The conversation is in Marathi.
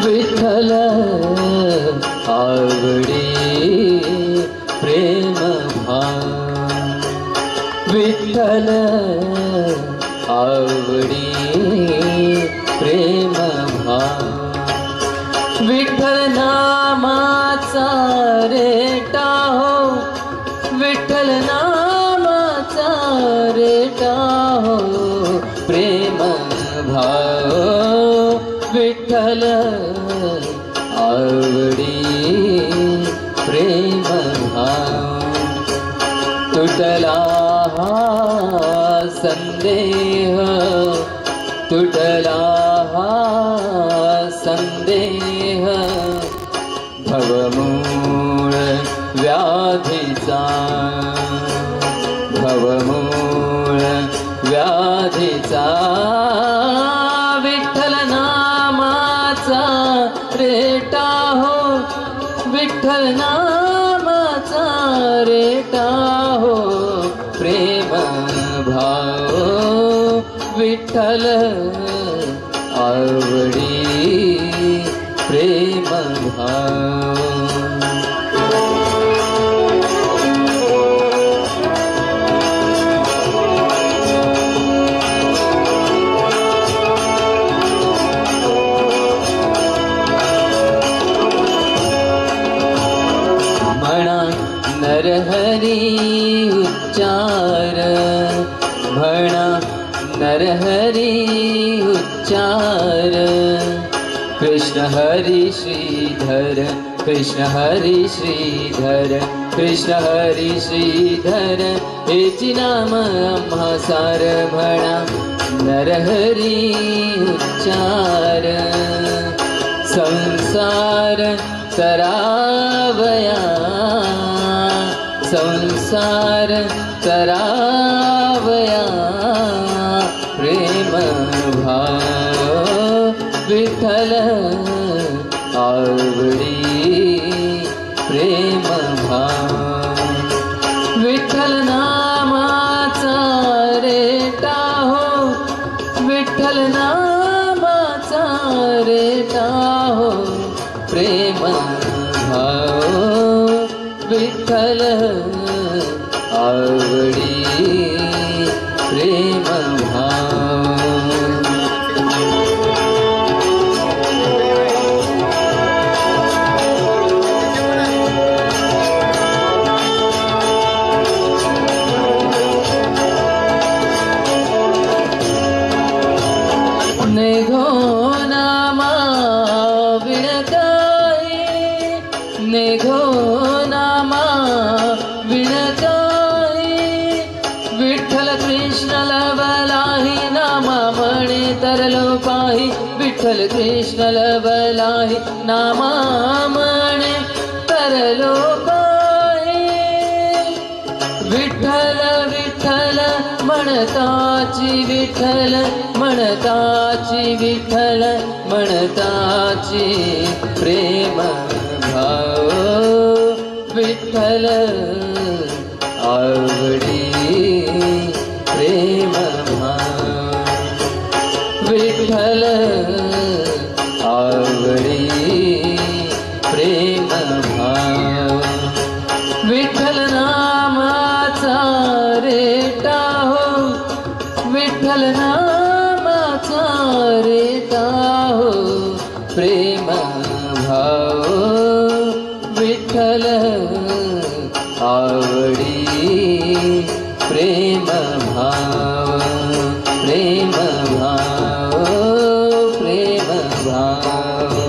विठ्ठल आवडी प्रेम भाव, विठ्ठल आवडी प्रेम भाव, विठ्ठल नामाचा रेटा हो, विठ्ठल नामाचा रेटा हो प्रेम भाव, विठ्ठल आवडी प्रेम भाव, तुटला हा संदेह, तुटला हा संदेह, भवमूळ व्याधीचा, भवमूळ व्याधीचा, विठ्ठल नामाचा रेटा हो, विठ्ठल नामाचा रेटा हो प्रेम भाव, विठ्ठल आवडी प्रेम भाव. म्हणा नरहरी उच्चार, म्हणा नरहरी उच्चार, कृष्ण हरी श्रीधर, कृष्ण हरी श्रीधर, कृष्ण हरी श्रीधर, हेची नाम आम्हा सार. म्हणा नरहरी उच्चार, संसार तरावया, संसार तरावया प्रेम भाव, विठ्ठल आवडी प्रेम भाव, विठ्ठल नामाचा रेटा हो, विठ्ठल नामाचा रेटा हो प्रेम भाव, विठ्ठल आवडी प्रेम भाव. नेघो नामा विणकाई, नेघो नामा विणकाई, विठ्ठल कृष्ण लवलाही नामा म्हणे तरलो पाही, विठ्ठल कृष्ण लवलाही नामा म्हणे तरलो पाही, विठ्ठल विठ्ठल म्हणताची, विठ्ठल म्हणताची, विठ्ठल म्हणताची प्रेम भाव, विठ्ठल आवडी प्रेम भाव, विठ्ठल आवडी प्रेम भाव, विठ्ठल नामाचा रेटा हो, विठ्ठल नामाचा रेटा हो प्रेम भाव, विठ्ठल आवडी प्रेम भाव, प्रेम भाव, प्रेम भाव.